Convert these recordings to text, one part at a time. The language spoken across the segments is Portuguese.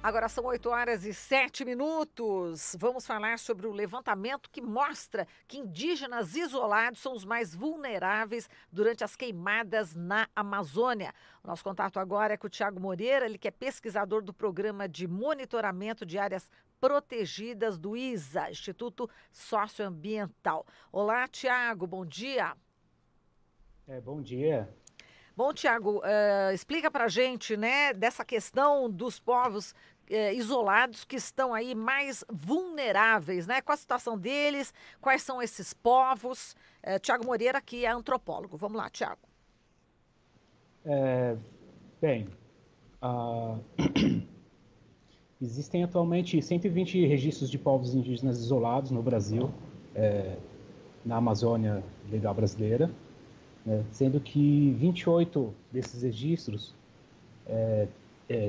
Agora são 8h07. Vamos falar sobre o levantamento que mostra que indígenas isolados são os mais vulneráveis durante as queimadas na Amazônia. O nosso contato agora é com o Tiago Moreira, ele que é pesquisador do Programa de Monitoramento de Áreas Protegidas do ISA, Instituto Socioambiental. Olá, Tiago, bom dia. Bom dia. Bom, Tiago, explica para a gente, né, dessa questão dos povos isolados que estão aí mais vulneráveis, né? Qual a situação deles? Quais são esses povos? Tiago Moreira, que é antropólogo. Vamos lá, Tiago. Bem, ah, existem atualmente 120 registros de povos indígenas isolados no Brasil, na Amazônia Legal Brasileira, né, sendo que 28 desses registros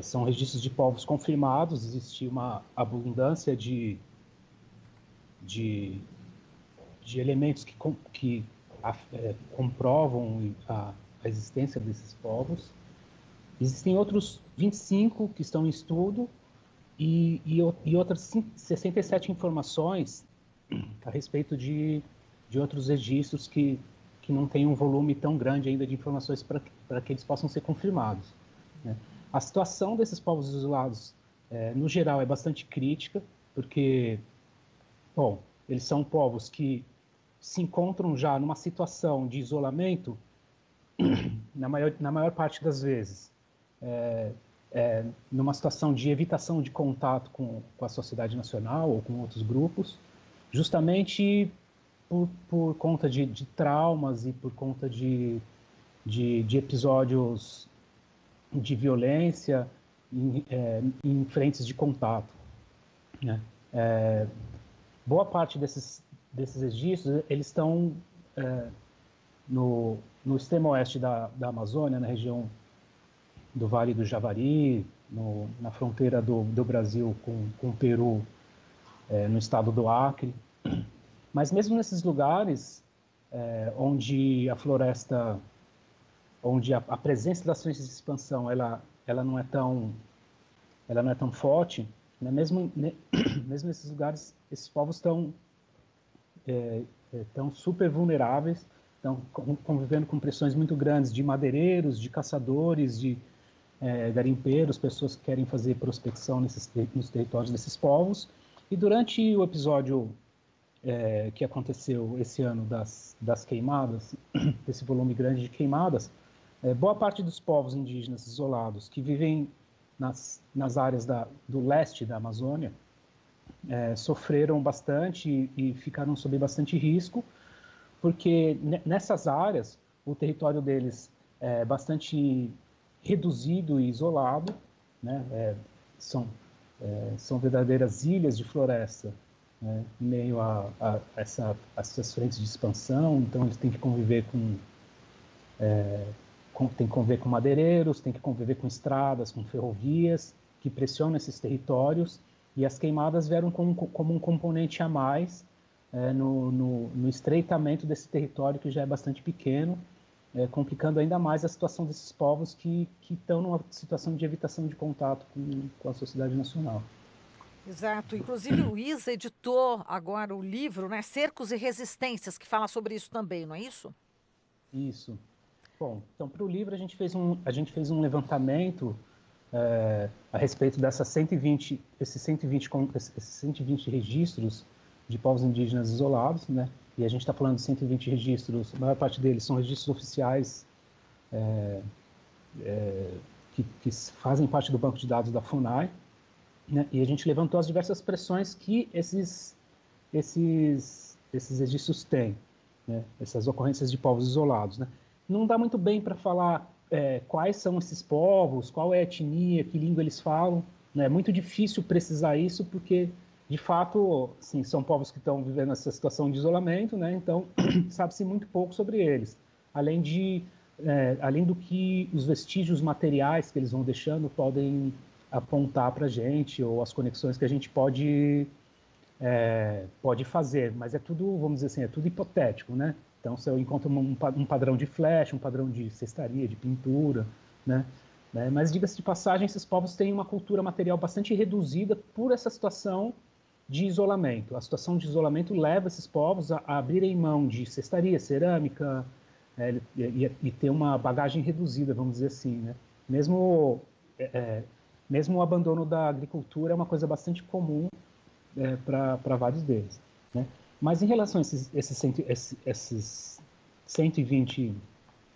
são registros de povos confirmados. Existe uma abundância de, de elementos que comprovam a existência desses povos. Existem outros 25 que estão em estudo e outras 67 informações a respeito de outros registros que não têm um volume tão grande ainda de informações para que eles possam ser confirmados, né? A situação desses povos isolados, no geral, é bastante crítica, porque, bom, eles são povos que se encontram já numa situação de isolamento, na maior parte das vezes, numa situação de evitação de contato com a sociedade nacional ou com outros grupos, justamente por conta de traumas e por conta de episódios de violência em frentes de contato, né? Boa parte desses registros, eles estão no extremo oeste da Amazônia, na região do Vale do Javari, na fronteira do Brasil com o Peru, no estado do Acre. Mas mesmo nesses lugares onde a floresta, onde a presença das frentes de expansão ela não é tão forte, né? Mesmo nesses lugares, esses povos estão super vulneráveis, estão convivendo com pressões muito grandes de madeireiros, de caçadores, de garimpeiros, pessoas que querem fazer prospecção nos territórios desses povos. E durante o episódio que aconteceu esse ano das queimadas, desse volume grande de queimadas, boa parte dos povos indígenas isolados que vivem nas áreas do leste da Amazônia sofreram bastante e ficaram sob bastante risco, porque nessas áreas o território deles é bastante reduzido e isolado, né? São verdadeiras ilhas de floresta, né, em meio a essas frentes de expansão. Então eles têm que conviver com madeireiros, têm que conviver com estradas, com ferrovias que pressionam esses territórios, e as queimadas vieram como um componente a mais no estreitamento desse território que já é bastante pequeno, complicando ainda mais a situação desses povos que estão numa situação de evitação de contato com a sociedade nacional. Exato. Inclusive o ISA editou agora o livro, né, Cercos e Resistências, que fala sobre isso também, não é isso? Isso. Bom, então para o livro a gente fez um levantamento a respeito esses 120 registros de povos indígenas isolados, né? E a gente está falando de 120 registros, a maior parte deles são registros oficiais que fazem parte do banco de dados da FUNAI, né? E a gente levantou as diversas pressões que esses registros têm, né? Essas ocorrências de povos isolados, né? Não dá muito bem para falar quais são esses povos, qual é a etnia, que língua eles falam, né? É muito difícil precisar isso, porque, de fato, assim, são povos que estão vivendo essa situação de isolamento, né? Então, sabe-se muito pouco sobre eles, além do que os vestígios materiais que eles vão deixando podem apontar para a gente, ou as conexões que a gente pode fazer, mas é tudo, vamos dizer assim, é tudo hipotético, né? Então, se eu encontro um padrão de flecha, um padrão de cestaria, de pintura, né? né? Mas, diga-se de passagem, esses povos têm uma cultura material bastante reduzida por essa situação de isolamento. A situação de isolamento leva esses povos a abrirem mão de cestaria, cerâmica, e ter uma bagagem reduzida, vamos dizer assim, né? Mesmo o abandono da agricultura é uma coisa bastante comum para vários deles, né? Mas em relação a esses 120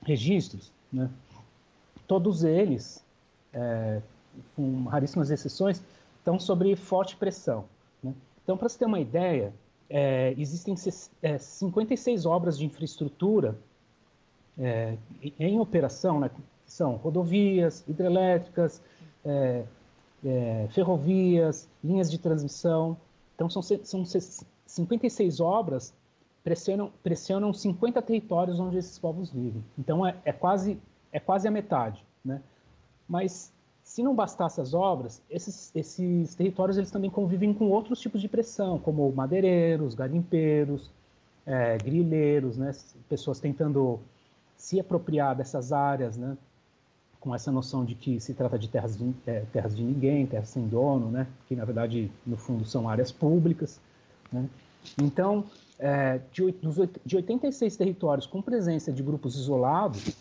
registros, né, todos eles, com raríssimas exceções, estão sob forte pressão, né? Então, para você ter uma ideia, existem 56 obras de infraestrutura em operação, né, que são rodovias, hidrelétricas, ferrovias, linhas de transmissão. Então, são 56 obras pressionam 50 territórios onde esses povos vivem. Então, é quase a metade, né? Mas, se não bastasse as obras, esses territórios eles também convivem com outros tipos de pressão, como madeireiros, garimpeiros, grileiros, né? Pessoas tentando se apropriar dessas áreas, né? Com essa noção de que se trata de terras de ninguém, terras sem dono, né? Que, na verdade, no fundo, são áreas públicas, né? Então, de 86 territórios com presença de grupos isolados,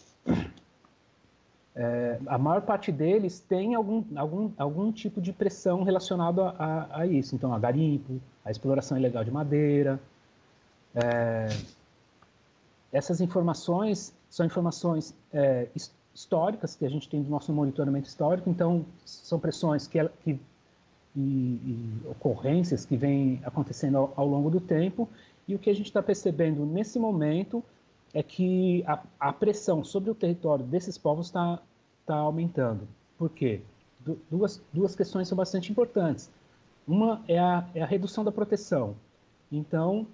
a maior parte deles tem algum tipo de pressão relacionado a isso. Então, a garimpo, a exploração ilegal de madeira. Essas informações são informações históricas que a gente tem do nosso monitoramento histórico. Então, são pressões e ocorrências que vêm acontecendo ao longo do tempo. E o que a gente está percebendo nesse momento é que a pressão sobre o território desses povos está aumentando. Por quê? Duas questões são bastante importantes. Uma é a redução da proteção. Então,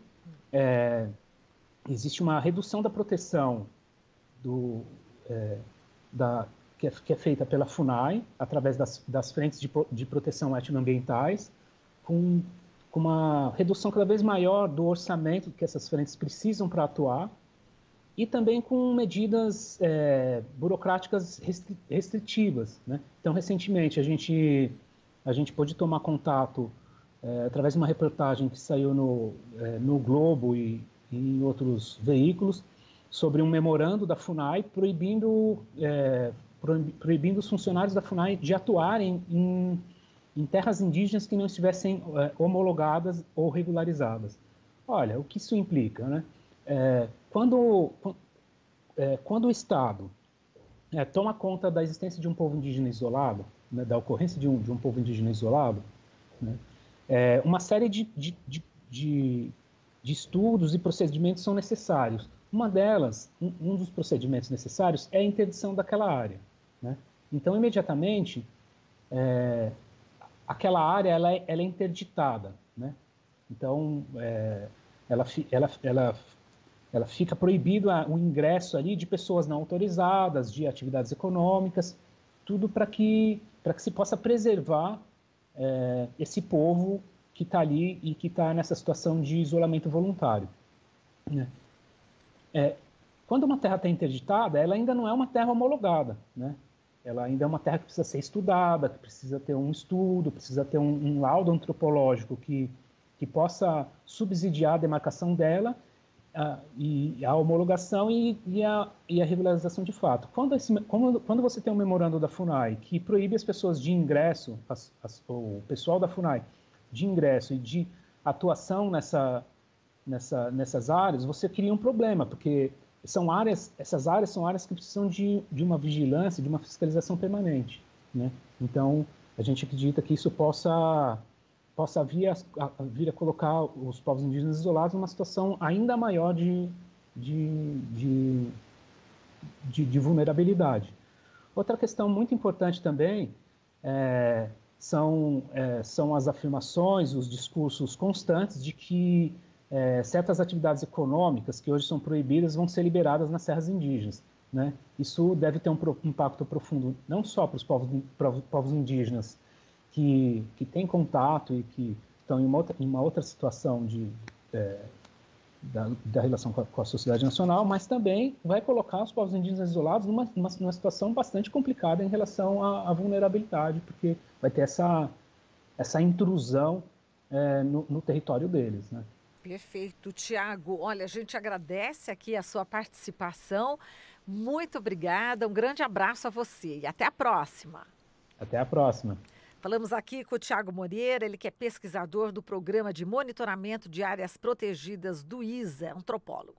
existe uma redução da proteção que é feita pela FUNAI, através das frentes de proteção etnoambientais, com uma redução cada vez maior do orçamento que essas frentes precisam para atuar, e também com medidas burocráticas restritivas, né? Então, recentemente, a gente pôde tomar contato, através de uma reportagem que saiu no Globo e em outros veículos, sobre um memorando da FUNAI proibindo os funcionários da FUNAI de atuarem em terras indígenas que não estivessem homologadas ou regularizadas. Olha, o que isso implica, né? Quando o Estado toma conta da existência de um povo indígena isolado, né, da ocorrência de um povo indígena isolado, né, uma série de estudos e procedimentos são necessários. Uma delas, um dos procedimentos necessários é a interdição daquela área, né? Então, imediatamente, aquela área ela é interditada, né? Então, ela fica proibido o ingresso ali de pessoas não autorizadas, de atividades econômicas, tudo para que se possa preservar esse povo que está ali e que está nessa situação de isolamento voluntário, né? Quando uma terra está interditada, ela ainda não é uma terra homologada, né? Ela ainda é uma terra que precisa ser estudada, que precisa ter um estudo, precisa ter um laudo antropológico que possa subsidiar a demarcação dela, e a homologação e a regularização de fato. Quando você tem um memorando da FUNAI que proíbe as pessoas de ingresso, o pessoal da FUNAI de ingresso e de atuação nessas áreas, você cria um problema, porque essas áreas são áreas que precisam de uma vigilância, de uma fiscalização permanente, né? Então, a gente acredita que isso possa vir a colocar os povos indígenas isolados numa situação ainda maior de vulnerabilidade. Outra questão muito importante também são as afirmações, os discursos constantes de que certas atividades econômicas que hoje são proibidas vão ser liberadas nas terras indígenas, né? Isso deve ter um impacto profundo não só para os povos indígenas que têm contato e que estão em uma outra situação da relação com a sociedade nacional, mas também vai colocar os povos indígenas isolados numa situação bastante complicada em relação à vulnerabilidade, porque vai ter essa intrusão no território deles, né? Perfeito, Tiago. Olha, a gente agradece aqui a sua participação. Muito obrigada, um grande abraço a você e até a próxima. Até a próxima. Falamos aqui com o Tiago Moreira, ele que é pesquisador do Programa de Monitoramento de Áreas Protegidas do ISA, antropólogo.